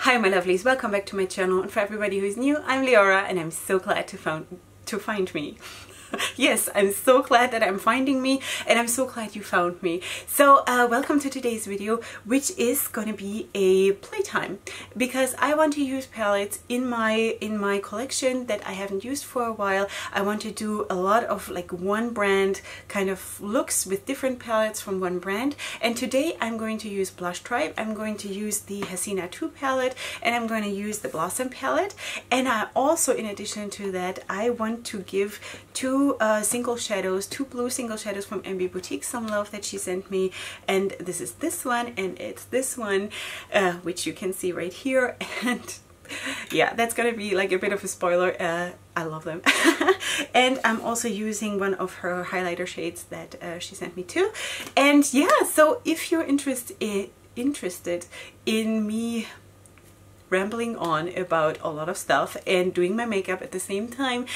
Hi my lovelies, welcome back to my channel, and for everybody who's new, I'm Leorah and I'm so glad to find me. Yes, I'm so glad that I'm finding me, and I'm so glad you found me. So welcome to today's video, which is going to be a playtime, because I want to use palettes in my collection that I haven't used for a while. I want to do a lot of like one brand kind of looks with different palettes from one brand, and today I'm going to use Blush Tribe. I'm going to use the Hasina 2 palette, and I'm going to use the Blossom palette, and I also, in addition to that, I want to give two single shadows, two blue single shadows from Emby Boutique some love that she sent me, and this is this one and it's this one, which you can see right here. And yeah, that's gonna be like a bit of a spoiler. I love them. And I'm also using one of her highlighter shades that she sent me too. And yeah, so if you're interested in me rambling on about a lot of stuff and doing my makeup at the same time,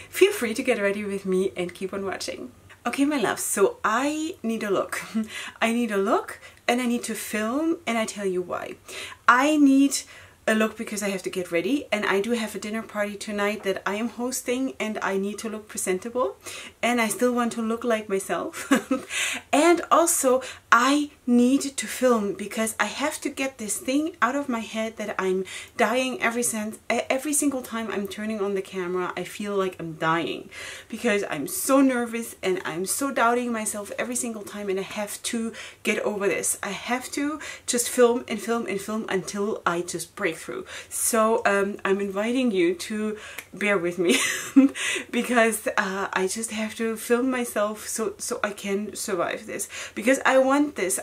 feel free to get ready with me and keep on watching. Okay my loves, so I need a look. I need a look and I need to film, and I tell you why. I need a look because I have to get ready, and I do have a dinner party tonight that I am hosting, and I need to look presentable, and I still want to look like myself. And also I need to film because I have to get this thing out of my head that I'm dying every single time I'm turning on the camera. I feel like I'm dying because I'm so nervous and I'm so doubting myself every single time, and I have to get over this. I have to just film and film and film until I just break through. So I'm inviting you to bear with me because I just have to film myself so I can survive this, because I want this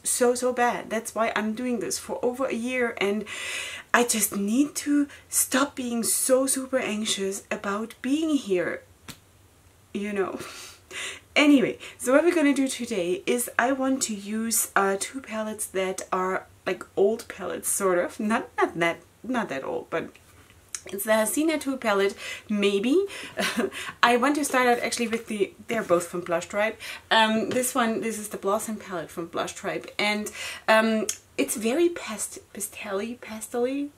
so bad. That's why I'm doing this for over a year, and I just need to stop being so super anxious about being here, you know. Anyway, so what we're gonna do today is I want to use two palettes that are like old palettes, sort of. Not that old, but it's the Hasina 2 palette, maybe. I want to start out actually with they're both from Blush Tribe. This is the Blossom palette from Blush Tribe, and it's very pastel-y,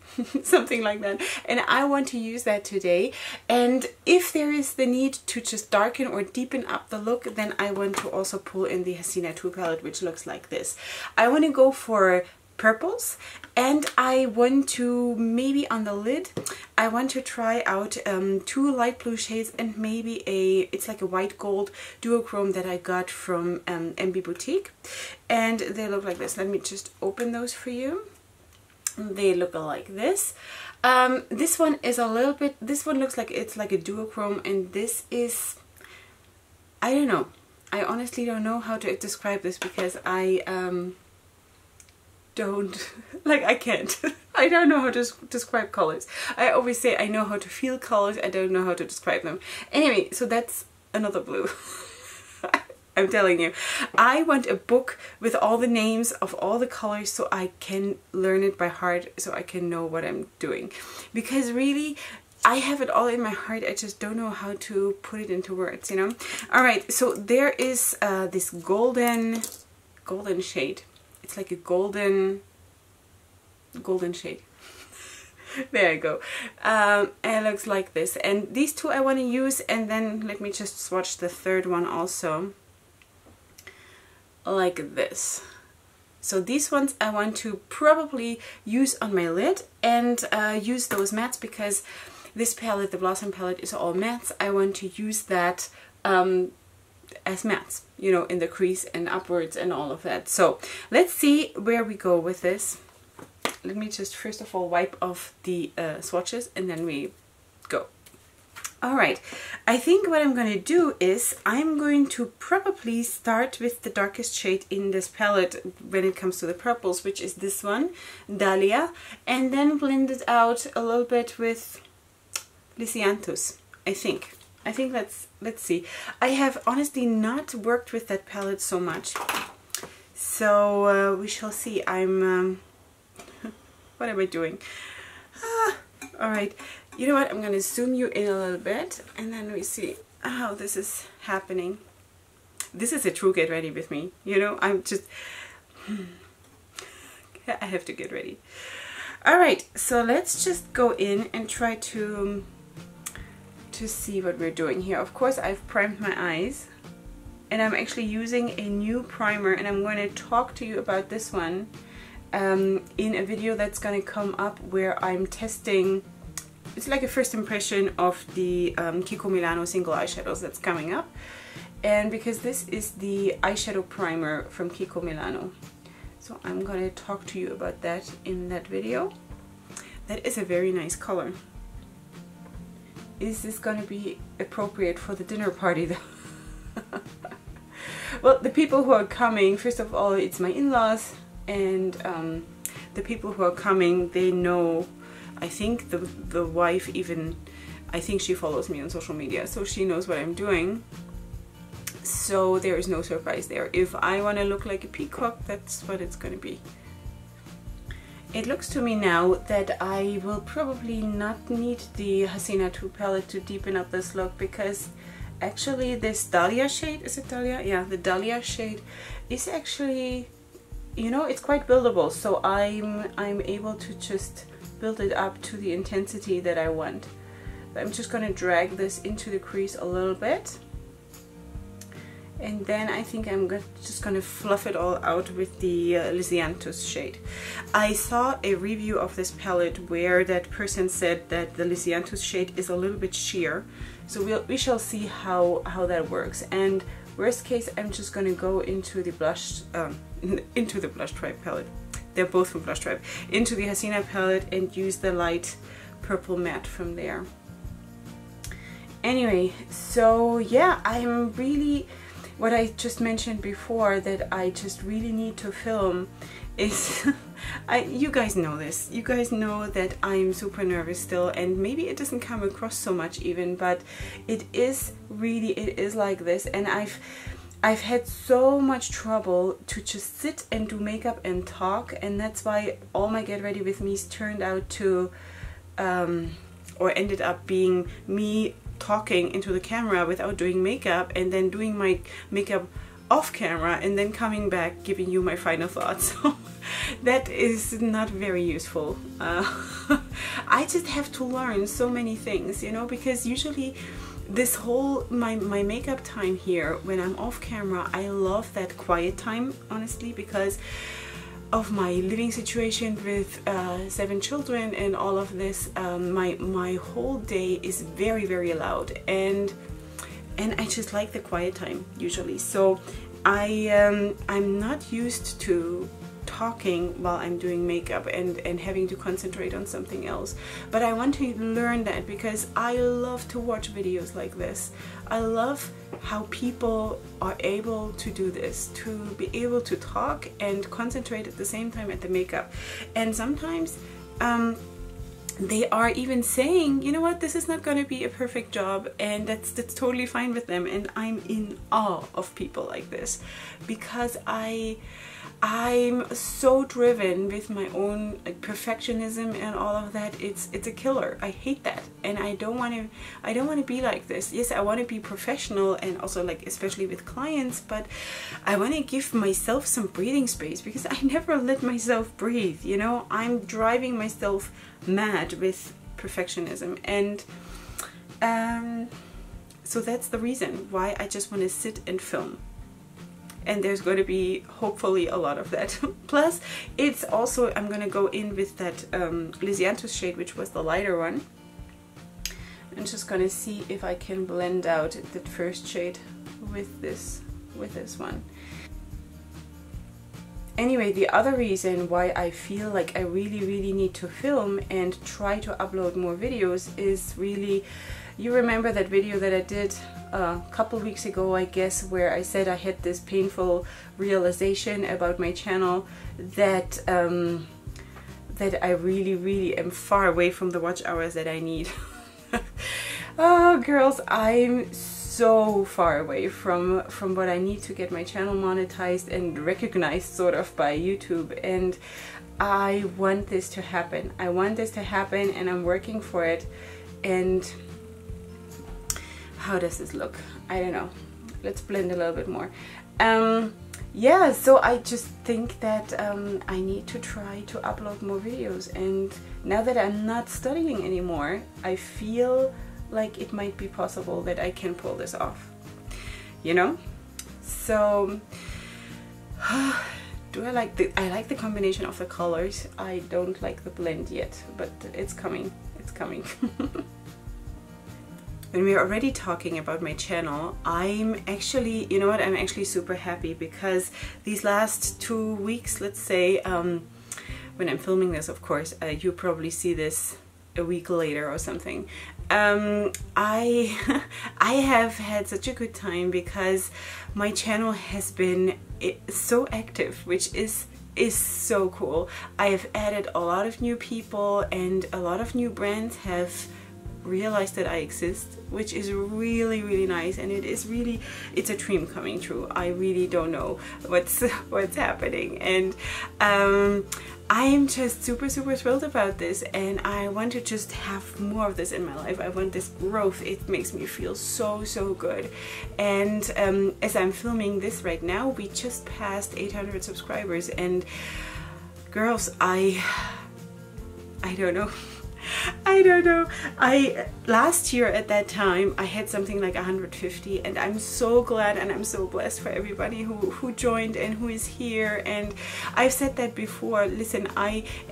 something like that, and I want to use that today. And if there is the need to just darken or deepen up the look, then I want to also pull in the Hasina 2 palette, which looks like this. I want to go for purples, and I want to, maybe on the lid, I want to try out two light blue shades and maybe it's like a white gold duochrome that I got from Emby Boutique, and they look like this. Let me just open those for you. They look like this. This one is a little bit, this one looks like it's like a duochrome, and this is, I don't know, I honestly don't know how to describe this because I I can't. I don't know how to describe colors. I always say I know how to feel colors, I don't know how to describe them. Anyway, so that's another blue. I'm telling you, I want a book with all the names of all the colors so I can learn it by heart, so I can know what I'm doing. Because really, I have it all in my heart, I just don't know how to put it into words, you know? Alright, so there is this golden shade. It's like a golden shade. There I go. And it looks like this. And these two I want to use, and then let me just swatch the third one also. Like this. So these ones I want to probably use on my lid and use those mattes, because this palette, the Blossom palette, is all mattes. I want to use that as mattes, you know, in the crease and upwards and all of that. So let's see where we go with this. Let me just first of all wipe off the swatches, and then we go. Alright, I think what I'm going to do is I'm going to probably start with the darkest shade in this palette when it comes to the purples, which is this one, Dahlia, and then blend it out a little bit with Lysianthus, I think let's see. I have honestly not worked with that palette so much, so we shall see. I'm what am I doing? Alright, you know what, I'm gonna zoom you in a little bit, and then we see how this is happening. This is a true get ready with me, you know. I'm just I have to get ready. Alright, so let's just go in and try to see what we're doing here. Of course, I've primed my eyes, and I'm actually using a new primer, and I'm going to talk to you about this one in a video that's going to come up where I'm testing. It's like a first impression of the Kiko Milano single eyeshadows that's coming up, and because this is the eyeshadow primer from Kiko Milano. So I'm going to talk to you about that in that video. That is a very nice color. Is this going to be appropriate for the dinner party though? Well, the people who are coming, first of all, it's my in-laws, and the people who are coming, they know, I think the wife even, I think she follows me on social media, so she knows what I'm doing. So there is no surprise there. If I want to look like a peacock, that's what it's going to be. It looks to me now that I will probably not need the Hasina 2 palette to deepen up this look, because actually this Dahlia shade, is it Dahlia? Yeah, the Dahlia shade is actually, you know, it's quite buildable. So I'm able to just build it up to the intensity that I want. I'm just going to drag this into the crease a little bit. And then I think I'm just going to fluff it all out with the Lisianthus shade. I saw a review of this palette where that person said that the Lisianthus shade is a little bit sheer. So we shall see how that works. And worst case, I'm just going to go into the blush Tribe palette. They're both from Blush Tribe. Into the Hasina palette and use the light purple matte from there. Anyway, so yeah, I'm really... What I just mentioned before, that I just really need to film, is you guys know this. You guys know that I'm super nervous still, and maybe it doesn't come across so much even, but it is like this. And I've had so much trouble to just sit and do makeup and talk, and that's why all my Get Ready With Me's turned out to or ended up being me talking into the camera without doing makeup, and then doing my makeup off camera, and then coming back giving you my final thoughts. So that is not very useful. I just have to learn so many things, you know, because usually this whole my makeup time here when I'm off camera, I love that quiet time, honestly, because of my living situation with 7 children and all of this. My whole day is very loud, and I just like the quiet time usually. So I'm not used to talking while I'm doing makeup and having to concentrate on something else, but I want to learn that, because I love to watch videos like this. I love how people are able to do this, to be able to talk and concentrate at the same time at the makeup. And sometimes they are even saying, you know what, this is not going to be a perfect job, and that's totally fine with them. And I'm in awe of people like this, because I'm so driven with my own perfectionism and all of that. It's a killer. I hate that, and I don't want to be like this. Yes, I want to be professional, and also like especially with clients, but I want to give myself some breathing space, because I never let myself breathe, you know. I'm driving myself mad with perfectionism, and so that's the reason why I just want to sit and film. And there's going to be hopefully a lot of that. Plus, it's also, I'm going to go in with that Lisianthus shade, which was the lighter one. I'm just going to see if I can blend out that first shade with this one. Anyway, the other reason why I feel like I really need to film and try to upload more videos is really, you remember that video that I did a couple weeks ago, I guess, where I said I had this painful realization about my channel that that I really am far away from the watch hours that I need. Oh girls, I'm so far away from what I need to get my channel monetized and recognized sort of by YouTube, and I want this to happen. I want this to happen, and I'm working for it. And how does this look? I don't know. Let's blend a little bit more. yeah, so I just think that I need to try to upload more videos, and now that I'm not studying anymore, I feel like it might be possible that I can pull this off, you know? So do I like the combination of the colors. I don't like the blend yet, but it's coming, it's coming. When we're already talking about my channel, I'm actually, you know what, I'm actually super happy because these last 2 weeks, let's say, when I'm filming this, of course, you probably see this a week later or something. I have had such a good time because my channel has been so active, which is so cool. I have added a lot of new people, and a lot of new brands have realized that I exist, which is really, really nice, and it's a dream coming true. I really don't know what's happening, and I am just super thrilled about this, and I want to just have more of this in my life. I want this growth. It makes me feel so good. And as I'm filming this right now, we just passed 800 subscribers, and girls, I don't know. I don't know. Last year at that time I had something like 150, and I'm so glad and I'm so blessed for everybody who joined and who is here. And I've said that before. Listen,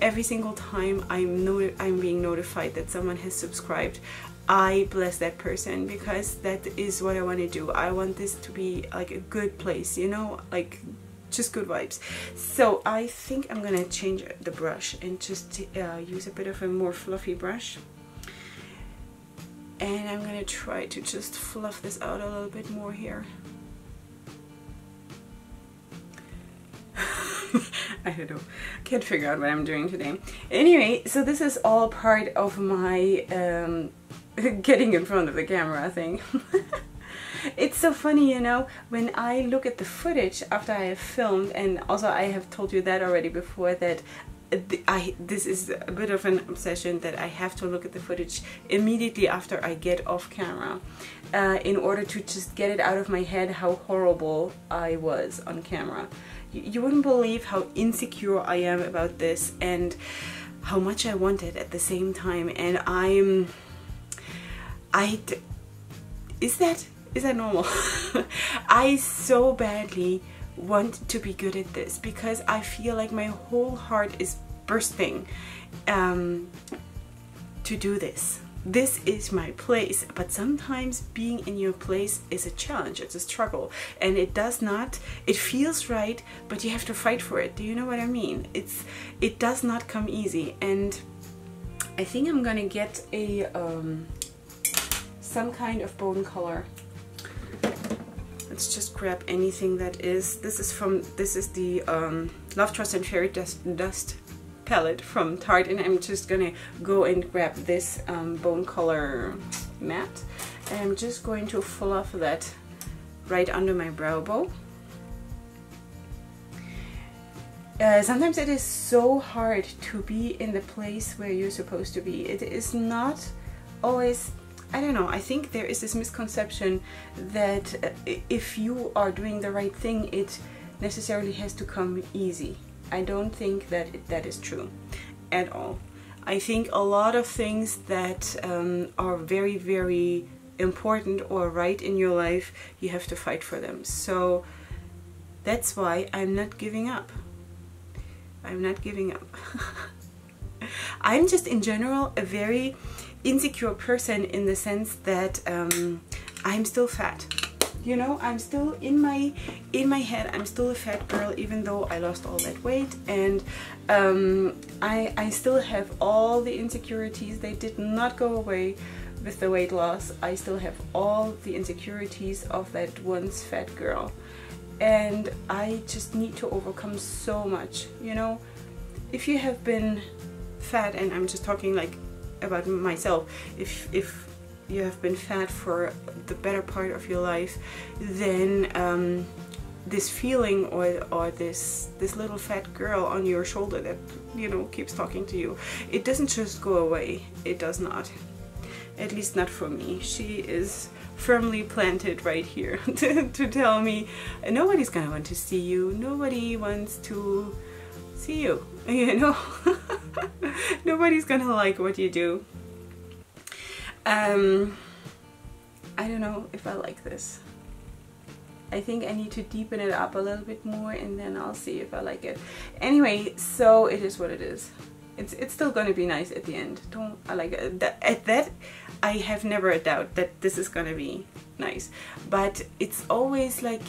every single time I'm being notified that someone has subscribed, I bless that person, because that is what I want to do. I want this to be like a good place, you know, like just good vibes. So I think I'm gonna change the brush and just use a bit of a more fluffy brush, and I'm gonna try to just fluff this out a little bit more here. I don't know, can't figure out what I'm doing today. Anyway, so this is all part of my getting in front of the camera thing. It's so funny, you know, when I look at the footage after I have filmed, and also I have told you that already before, that this is a bit of an obsession, that I have to look at the footage immediately after I get off camera in order to just get it out of my head how horrible I was on camera. You wouldn't believe how insecure I am about this, and how much I want it at the same time. And is that normal? I so badly want to be good at this, because I feel like my whole heart is bursting to do this. This is my place, but sometimes being in your place is a challenge, it's a struggle, and it feels right, but you have to fight for it. Do you know what I mean? It does not come easy, and I think I'm gonna get a some kind of bone color. Let's just grab anything that is. This is the Love, Trust and Fairy Dust palette from Tarte, and I'm just gonna go and grab this bone color matte, and I'm just going to fluff that right under my brow bone. Sometimes it is so hard to be in the place where you're supposed to be. It is not always, I don't know, I think there is this misconception that if you are doing the right thing, it necessarily has to come easy. I don't think that that is true at all. I think a lot of things that are very, very important or right in your life, you have to fight for them. So that's why I'm not giving up. I'm not giving up. I'm just in general a very insecure person, in the sense that I'm still fat. You know, I'm still in my head, I'm still a fat girl, even though I lost all that weight, and I still have all the insecurities. They did not go away with the weight loss. I still have all the insecurities of that once fat girl, and I just need to overcome so much. You know, if you have been fat, and I'm just talking like about myself, if you have been fat for the better part of your life, then this feeling or this little fat girl on your shoulder that, you know, keeps talking to you, it doesn't just go away. It does not. At least not for me. She is firmly planted right here to tell me nobody's gonna want to see you, nobody wants to see you, you know. Nobody's gonna like what you do. I don't know if I like this. I think I need to deepen it up a little bit more, and then I'll see if I like it. Anyway, so it is what it is. It's still going to be nice at the end. I like it. At that, I have never a doubt that this is going to be nice. But it's always like,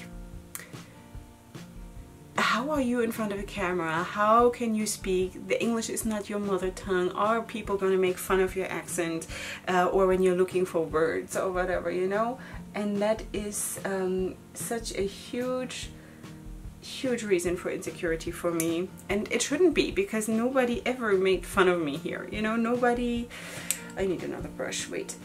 how are you in front of a camera? How can you speak? The English is not your mother tongue. Are people going to make fun of your accent, or when you're looking for words or whatever, you know? And that is such a huge reason for insecurity for me. And it shouldn't be, because nobody ever made fun of me here, you know. Nobody, I need another brush, wait.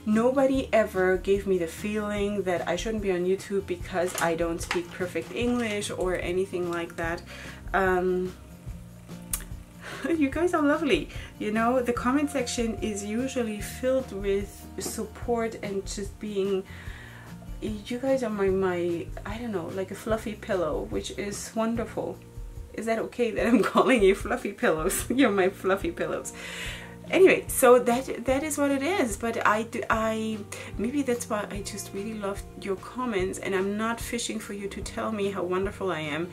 Nobody ever gave me the feeling that I shouldn't be on YouTube because I don't speak perfect English or anything like that. You guys are lovely, you know. The comment section is usually filled with support and just being, you guys are my I don't know, like a fluffy pillow, which is wonderful. Is that okay that I'm calling you fluffy pillows? You're my fluffy pillows. Anyway, so that is what it is. But I maybe that's why I just really love your comments, and I'm not fishing for you to tell me how wonderful I am,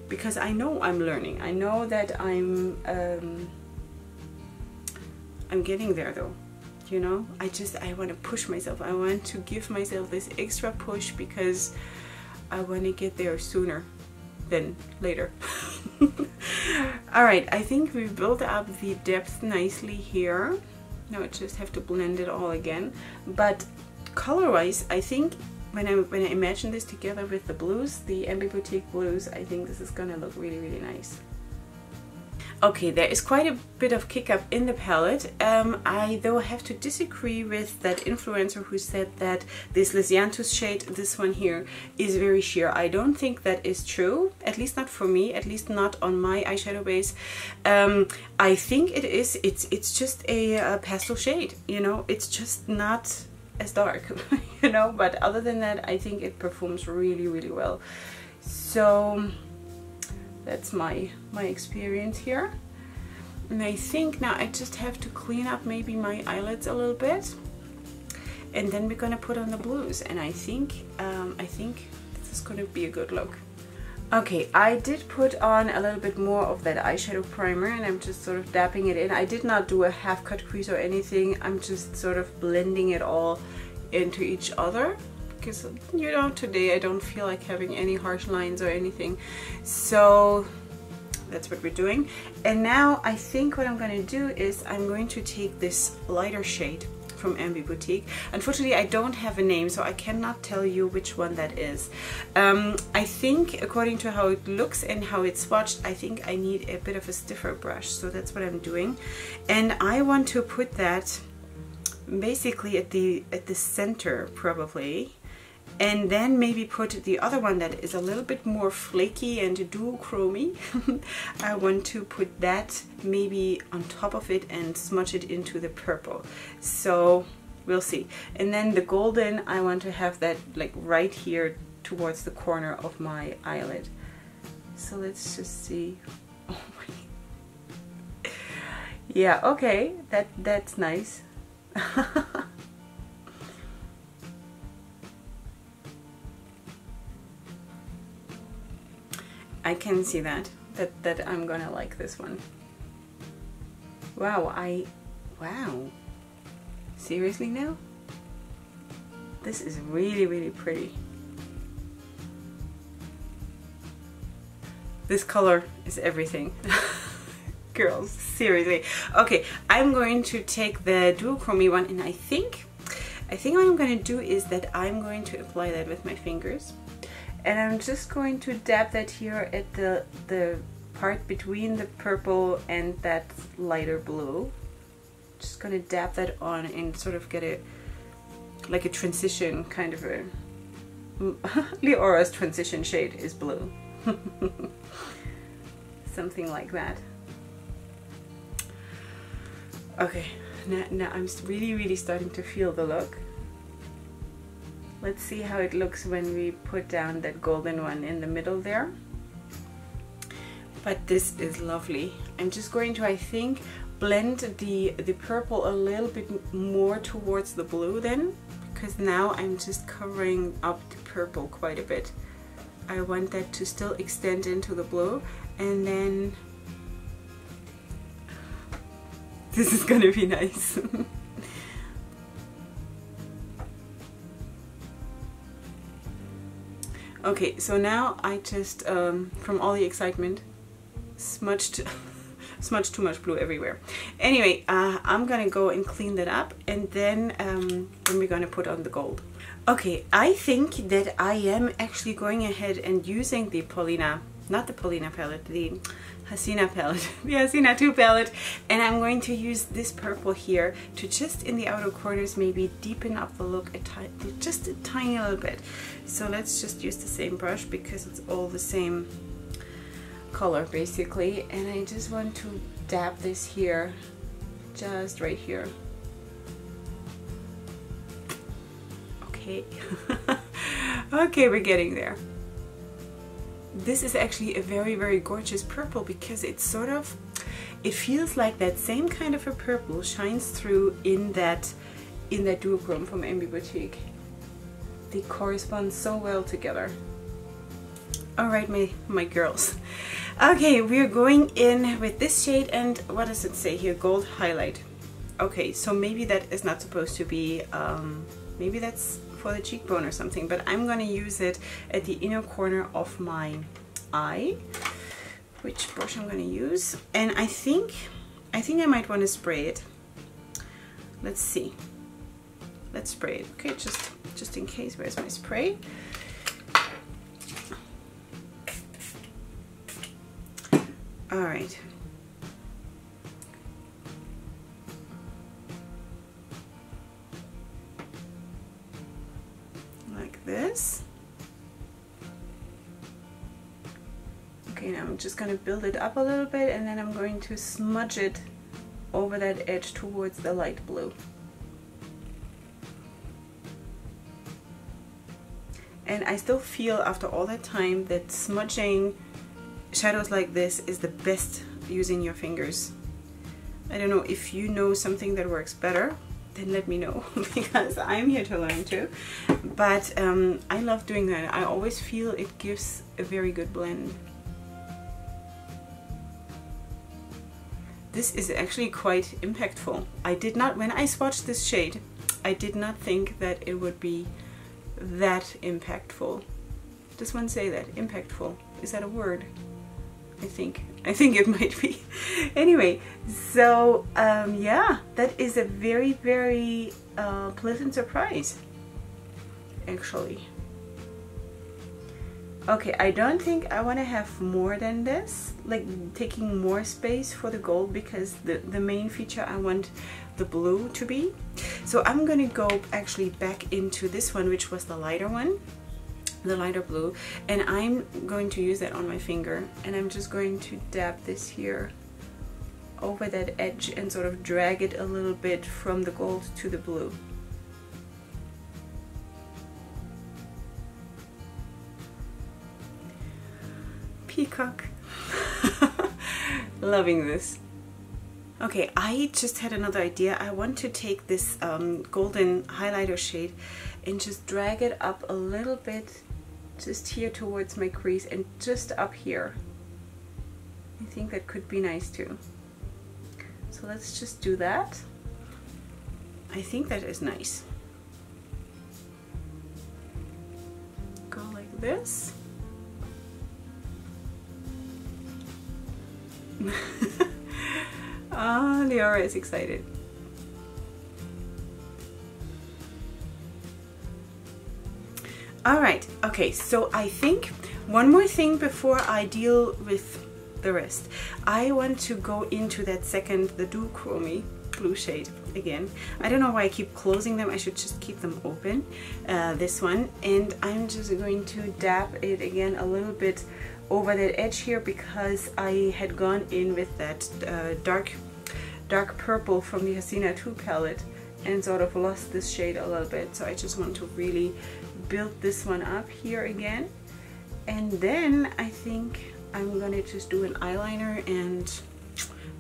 because I know I'm learning. I know that I'm getting there though, you know. I want to push myself. I want to give myself this extra push because I want to get there sooner than later. Alright, I think we've built up the depth nicely here. Now I just have to blend it all again. But color wise, I think when I imagine this together with the blues, the Emby Boutique blues, I think this is gonna look really, really nice. Okay, there is quite a bit of kick up in the palette. I though have to disagree with that influencer who said that this Lisianthus shade, this one here, is very sheer. I don't think that is true, at least not for me, at least not on my eyeshadow base. I think it is, it's just a pastel shade, you know, it's just not as dark, you know, but other than that, I think it performs really, really well. So that's my experience here. And I think now I just have to clean up maybe my eyelids a little bit, and then we're gonna put on the blues, and I think this is gonna be a good look. Okay, I did put on a little bit more of that eyeshadow primer, and I'm just sort of dabbing it in. I did not do a half cut crease or anything. I'm just sort of blending it all into each other, because, you know, today I don't feel like having any harsh lines or anything. So that's what we're doing. And now I think what I'm going to do is I'm going to take this lighter shade from Emby Boutique. Unfortunately, I don't have a name, so I cannot tell you which one that is. I think according to how it looks and how it's swatched, I think I need a bit of a stiffer brush, so that's what I'm doing. And I want to put that basically at the center probably, and then maybe put the other one that is a little bit more flaky and duochromy. I want to put that maybe on top of it and smudge it into the purple. So we'll see. And then the golden, I want to have that like right here towards the corner of my eyelid. So let's just see. Oh my. Yeah, okay, that's nice. I can see that I'm gonna like this one. Wow, wow. Seriously now? This is really, really pretty. This color is everything. Girls, seriously. Okay, I'm going to take the duochromy one, and I think what I'm going to do is that I'm going to apply that with my fingers. And I'm just going to dab that here at the part between the purple and that lighter blue. Just gonna dab that on and sort of get like a transition kind of a... Leorah's transition shade is blue. Something like that. Okay, now I'm really starting to feel the look. Let's see how it looks when we put down that golden one in the middle there. But this is lovely. I'm just going to, I think, blend the purple a little bit more towards the blue then, because now I'm just covering up the purple quite a bit. I want that to still extend into the blue, and then this is gonna be nice. Okay, so now I just, from all the excitement, smudged too much blue everywhere. Anyway, I'm gonna go and clean that up, and then we're gonna put on the gold. Okay, I think that I am actually going ahead and using the Paulina, not the Paulina palette, the Hasina palette, the Hasina 2 palette, and I'm going to use this purple here to just in the outer corners maybe deepen up the look just a tiny little bit. So let's just use the same brush because it's all the same color basically, and I just want to dab this here, just right here. Okay. Okay, we're getting there. This is actually a very gorgeous purple because it's sort of, it feels like that same kind of a purple shines through in that duochrome from Emby Boutique. They correspond so well together. All right, my girls. Okay, we're going in with this shade, and what does it say here? Gold highlight. Okay, so maybe that is not supposed to be, maybe that's for the cheekbone or something, but I'm gonna use it at the inner corner of my eye. Which brush I'm gonna use? And I think I might want to spray it. Let's see. Let's spray it. Okay, just in case. Where's my spray? All right. Like this. Okay, now I'm just gonna build it up a little bit, and then I'm going to smudge it over that edge towards the light blue. And I still feel after all that time that smudging shadows like this is the best using your fingers. I don't know if you know something that works better, then let me know because I'm here to learn too. But I love doing that. I always feel it gives a very good blend. This is actually quite impactful. I did not, when I swatched this shade, I did not think that it would be that impactful. Does one say that? Impactful. Is that a word? I think it might be. Anyway, so yeah, that is a very pleasant surprise actually. Okay, I don't think I want to have more than this, like taking more space for the gold, because the main feature I want the blue to be. So I'm gonna go actually back into this one, which was the lighter one, the lighter blue, and I'm going to use that on my finger, and I'm just going to dab this here over that edge and sort of drag it a little bit from the gold to the blue. Peacock. Loving this. Okay, I just had another idea. I want to take this golden highlighter shade and just drag it up a little bit, just here towards my crease and just up here. I think that could be nice too. So let's just do that. I think that is nice. Go like this. Ah, Leorah is excited. Alright, okay, so I think one more thing before I deal with the rest. I want to go into that second, the duochrome blue shade again. I don't know why I keep closing them. I should just keep them open. This one, and I'm just going to dab it again a little bit over that edge here, because I had gone in with that dark dark purple from the Hasina 2 palette and sort of lost this shade a little bit. So I just want to really build this one up here again. And then I think I'm gonna just do an eyeliner and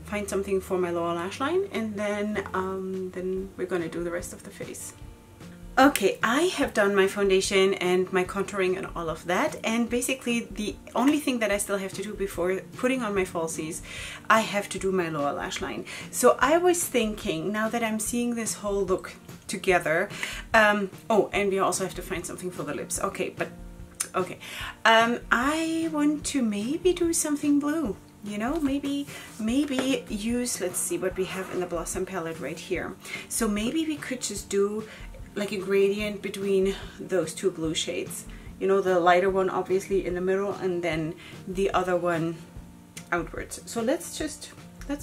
find something for my lower lash line, and then we're gonna do the rest of the face. Okay, I have done my foundation and my contouring and all of that, and basically the only thing that I still have to do before putting on my falsies, I have to do my lower lash line. So I was thinking, now that I'm seeing this whole look together, oh, and we also have to find something for the lips. Okay, but okay, I want to maybe do something blue. You know, maybe use, let's see what we have in the Blossom palette right here. So maybe we could just do like a gradient between those two blue shades. You know, the lighter one obviously in the middle and then the other one outwards. So let's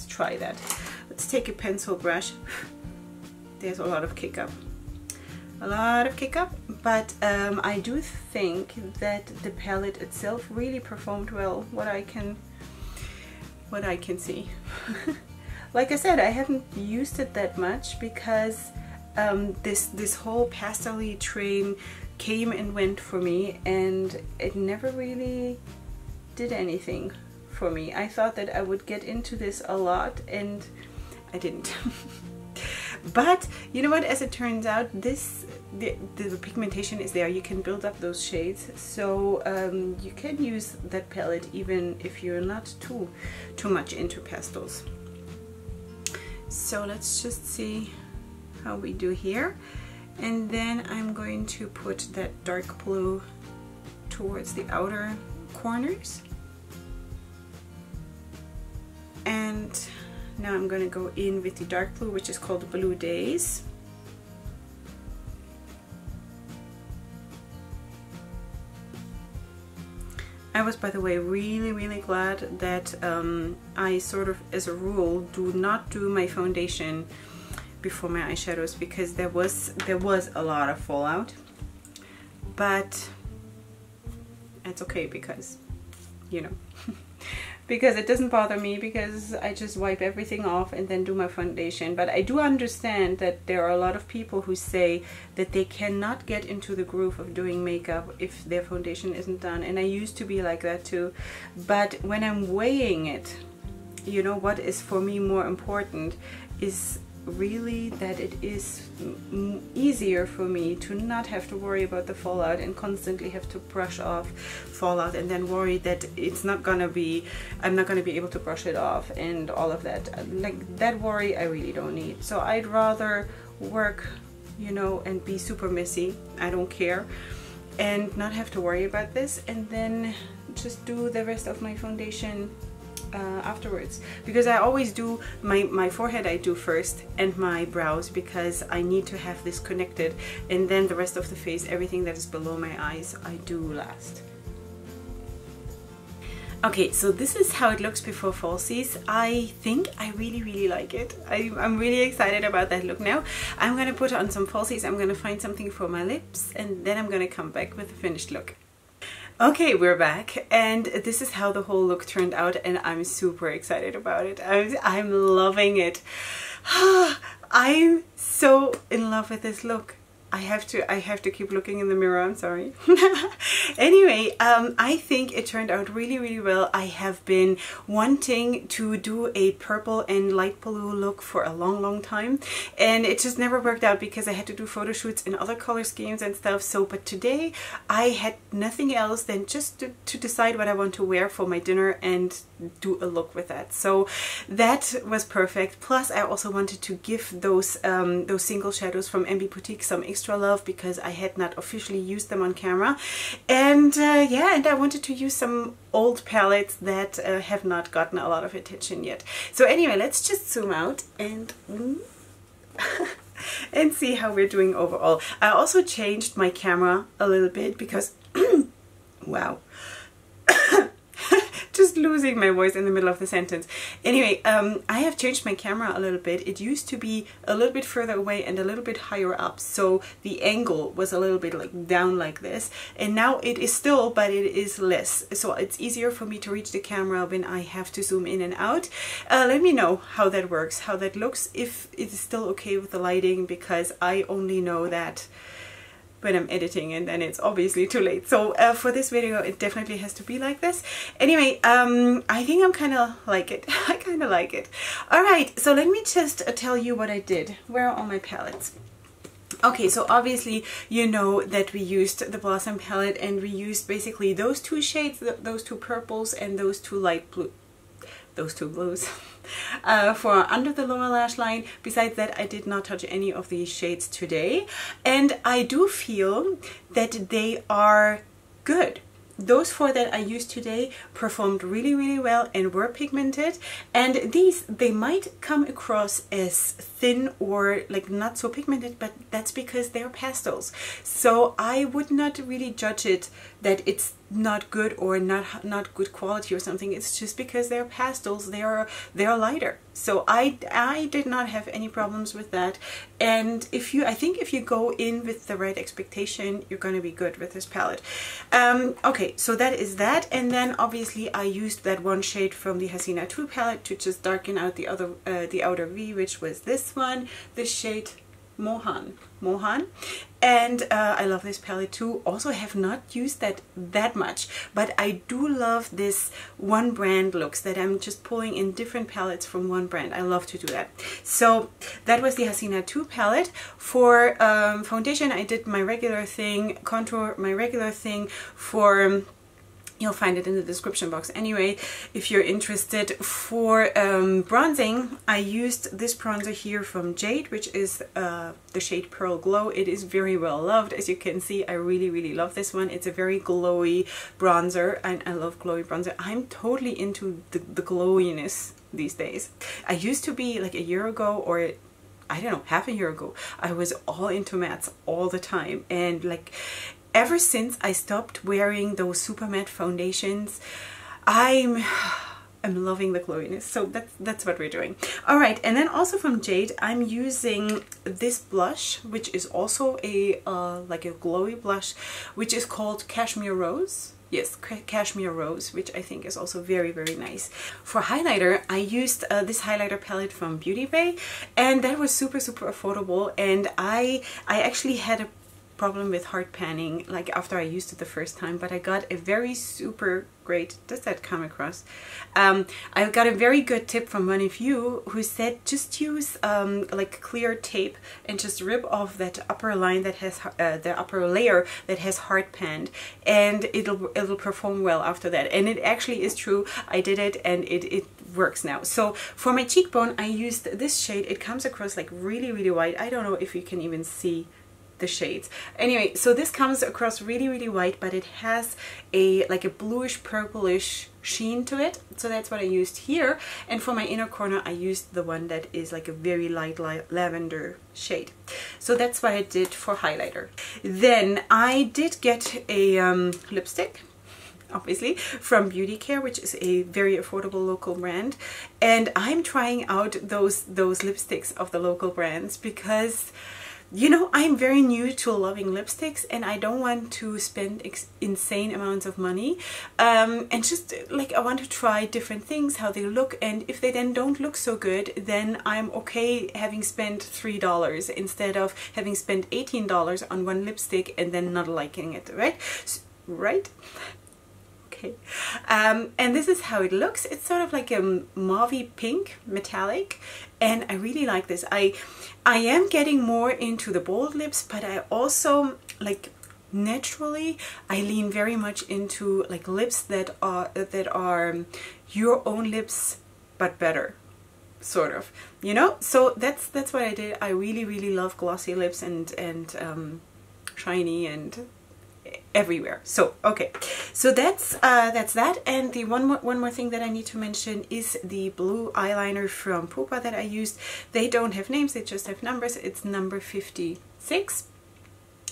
try that. Let's take a pencil brush. There's a lot of kick up. A lot of kick up, but I do think that the palette itself really performed well, what I can see. Like I said, I haven't used it that much because this whole pastel-y train came and went for me, and it never really did anything for me. I thought that I would get into this a lot, and I didn't. But you know what, as it turns out, the pigmentation is there. You can build up those shades, so you can use that palette even if you're not too much into pastels. So let's just see how we do here, and then I'm going to put that dark blue towards the outer corners, and now I'm going to go in with the dark blue, which is called Blue Days. I was, by the way, really glad that I sort of, as a rule, do not do my foundation before my eyeshadows, because there was a lot of fallout. But it's okay, because, you know, because it doesn't bother me, because I just wipe everything off and then do my foundation. But I do understand that there are a lot of people who say that they cannot get into the groove of doing makeup if their foundation isn't done, and I used to be like that too. But when I'm weighing it, you know, what is for me more important is really that it is easier for me to not have to worry about the fallout and constantly have to brush off fallout and then worry that I'm not gonna be able to brush it off and all of that. Like, that worry I really don't need. So I'd rather work, you know, and be super messy, I don't care, and not have to worry about this, and then just do the rest of my foundation afterwards, because I always do my forehead I do first, and my brows, because I need to have this connected, and then the rest of the face, everything that is below my eyes, I do last. Okay, so this is how it looks before falsies. I think I really like it. I'm really excited about that look now. I'm gonna put on some falsies, I'm gonna find something for my lips, and then I'm gonna come back with the finished look. Okay, we're back, and this is how the whole look turned out, and I'm super excited about it. I'm loving it. I'm so in love with this look. I have to keep looking in the mirror, I'm sorry. Anyway, I think it turned out really well. I have been wanting to do a purple and light blue look for a long time, and it just never worked out because I had to do photo shoots in other color schemes and stuff. So, but today I had nothing else than just to decide what I want to wear for my dinner and do a look with that. So that was perfect. Plus, I also wanted to give those single shadows from Emby Boutique some extra love, because I had not officially used them on camera, and yeah, and I wanted to use some old palettes that have not gotten a lot of attention yet. So anyway, let's just zoom out and and see how we're doing overall. I also changed my camera a little bit because wow, just losing my voice in the middle of the sentence. Anyway, I have changed my camera a little bit. It used to be a little bit further away and a little bit higher up, so the angle was a little bit like down like this, and now it is still, but it is less, so it's easier for me to reach the camera when I have to zoom in and out. Let me know how that works, how that looks, if it is still okay with the lighting, because I only know that when I'm editing, and then it's obviously too late. So for this video it definitely has to be like this. Anyway, I think I'm kind of like it. I kind of like it. Alright, so let me just tell you what I did. Where are all my palettes? Okay, so obviously you know that we used the Blossom palette, and we used basically those two shades, those two purples and those two light blue, those two blues for under the lower lash line. Besides that, I did not touch any of these shades today, and I do feel that they are good. Those four that I used today performed really, really well and were pigmented, and these, they might come across as thin or like not so pigmented, but that's because they're pastels. So I would not really judge it that it's not good or not good quality or something. It's just because they're pastels, they're lighter. So I did not have any problems with that, and I think if you go in with the right expectation, you're going to be good with this palette. Okay, so that is that, and then obviously I used that one shade from the Hasina 2 palette to just darken out the outer V, which was this one, the shade Mohan, and I love this palette too. Also have not used that much, but I do love this one brand looks that I'm just pulling in different palettes from one brand. I love to do that. So that was the Hasina 2 palette. For foundation, I did my regular thing, contour my regular thing. For you'll find it in the description box anyway, if you're interested. For bronzing, I used this bronzer here from Jade, which is the shade Pearl Glow. It is very well loved. As you can see, I really, really love this one. It's a very glowy bronzer, and I love glowy bronzer. I'm totally into the glowiness these days. I used to be like a year ago, or I don't know, half a year ago, I was all into mattes all the time, and like ever since I stopped wearing those super matte foundations, I'm loving the glowiness. So that's what we're doing. All right, and then also from Jade, I'm using this blush, which is also a like a glowy blush, which is called Cashmere Rose. Yes, Cashmere Rose, which I think is also very, very nice. For highlighter, I used this highlighter palette from Beauty Bay, and that was super, super affordable. And I actually had a problem with hard panning like after I used it the first time, but I got a very super great, does that come across? I got a very good tip from one of you who said just use like clear tape and just rip off that upper line that has the upper layer that has hard panned, and it'll perform well after that. And it actually is true. I did it and it works now. So for my cheekbone, I used this shade. It comes across like really, really white. I don't know if you can even see the shades. Anyway, so this comes across really, really white, but it has a like a bluish purplish sheen to it. So that's what I used here. And for my inner corner, I used the one that is like a very light lavender shade. So that's what I did for highlighter. Then I did get a lipstick, obviously, from Beauty Care, which is a very affordable local brand, and I'm trying out those lipsticks of the local brands because, you know, I'm very new to loving lipsticks, and I don't want to spend insane amounts of money, and just like I want to try different things, how they look, and if they then don't look so good, then I'm okay having spent $3 instead of having spent $18 on one lipstick and then not liking it, right? Right? Okay. And this is how it looks. It's sort of like a mauvey pink metallic, and I really like this. I am getting more into the bold lips, but I also like naturally I lean very much into like lips that are your own lips but better, sort of, you know. So that's what I did. I really, really love glossy lips and shiny and everywhere. So okay, so that's that. And the one more thing that I need to mention is the blue eyeliner from Pupa that I used. They don't have names, they just have numbers. It's number 56.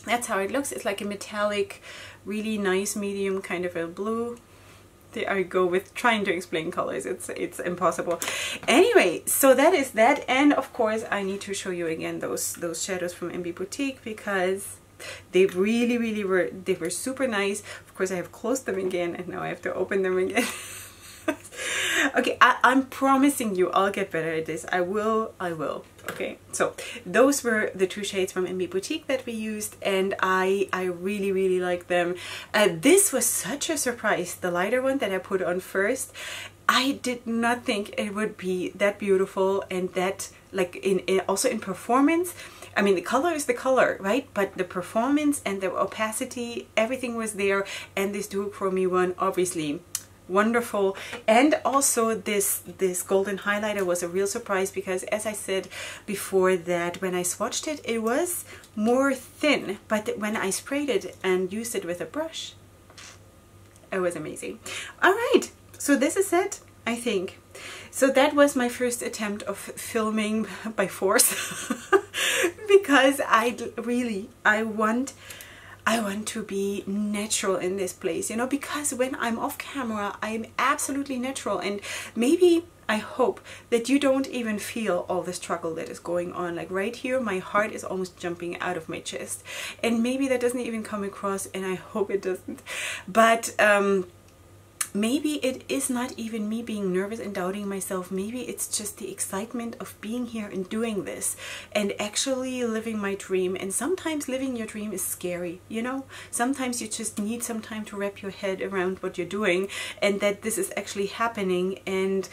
That's how it looks. It's like a metallic, really nice medium kind of a blue. there I go with trying to explain colors. It's impossible. Anyway, so that is that. And of course I need to show you again those shadows from Emby Boutique, because they really were, they were super nice. Of course I have closed them again and now I have to open them again. Okay, I'm promising you I'll get better at this. I will. Okay, so those were the 2 shades from Emby Boutique that we used, and I really like them. This was such a surprise, the lighter one that I put on first. I did not think it would be that beautiful and that, like, also in performance. I mean, the color is the color, right? But the performance and the opacity, everything was there. And this duochromy one, obviously wonderful. And also this golden highlighter was a real surprise, because as I said before, that when I swatched it, it was more thin, but when I sprayed it and used it with a brush, it was amazing. All right, so this is it, I think. So that was my first attempt of filming by force, because I want to be natural in this place, you know, because when I'm off camera, I'm absolutely natural. And maybe, I hope that you don't even feel all the struggle that is going on. Like right here, my heart is almost jumping out of my chest. And maybe that doesn't even come across, and I hope it doesn't. But maybe it is not even me being nervous and doubting myself. Maybe it's just the excitement of being here and doing this and actually living my dream. And sometimes living your dream is scary, you know? Sometimes you just need some time to wrap your head around what you're doing, and that this is actually happening. And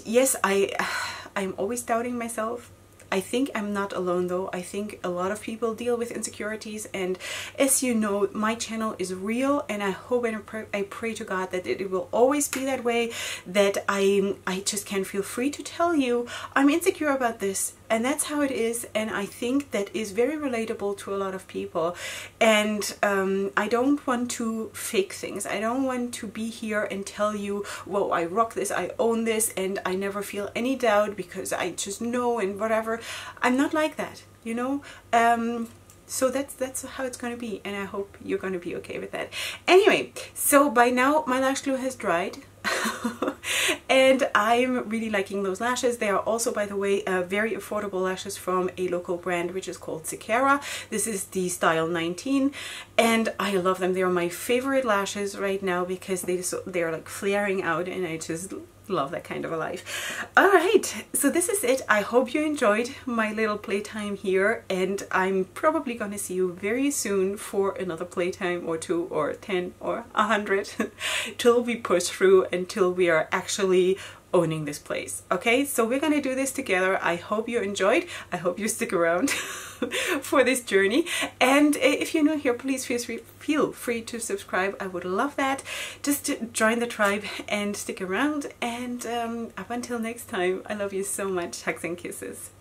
yes, I'm always doubting myself. I think I'm not alone though. I think a lot of people deal with insecurities, and as you know, my channel is real, and I hope and I pray to God that it will always be that way, that I just can feel free to tell you I'm insecure about this, and that's how it is. And I think that is very relatable to a lot of people. And I don't want to fake things. I don't want to be here and tell you, whoa, I rock this, I own this, and I never feel any doubt because I just know and whatever. I'm not like that, you know. So that's how it's going to be, and I hope you're going to be okay with that. Anyway, so by now my lash glue has dried. And I'm really liking those lashes. They are also, by the way, very affordable lashes from a local brand which is called Leorah. This is the style 19, and I love them. They are my favorite lashes right now because they're like flaring out, and I just love that kind of a life. All right, so this is it. I hope you enjoyed my little playtime here, and I'm probably gonna see you very soon for another playtime or 2 or 10 or 100 till we push through, until we are actually owning this place. Okay, so we're gonna do this together. I hope you enjoyed. I hope you stick around for this journey. And if you're new here, please feel free to subscribe. I would love that. Just to join the tribe and stick around. And up until next time, I love you so much. Hugs and kisses.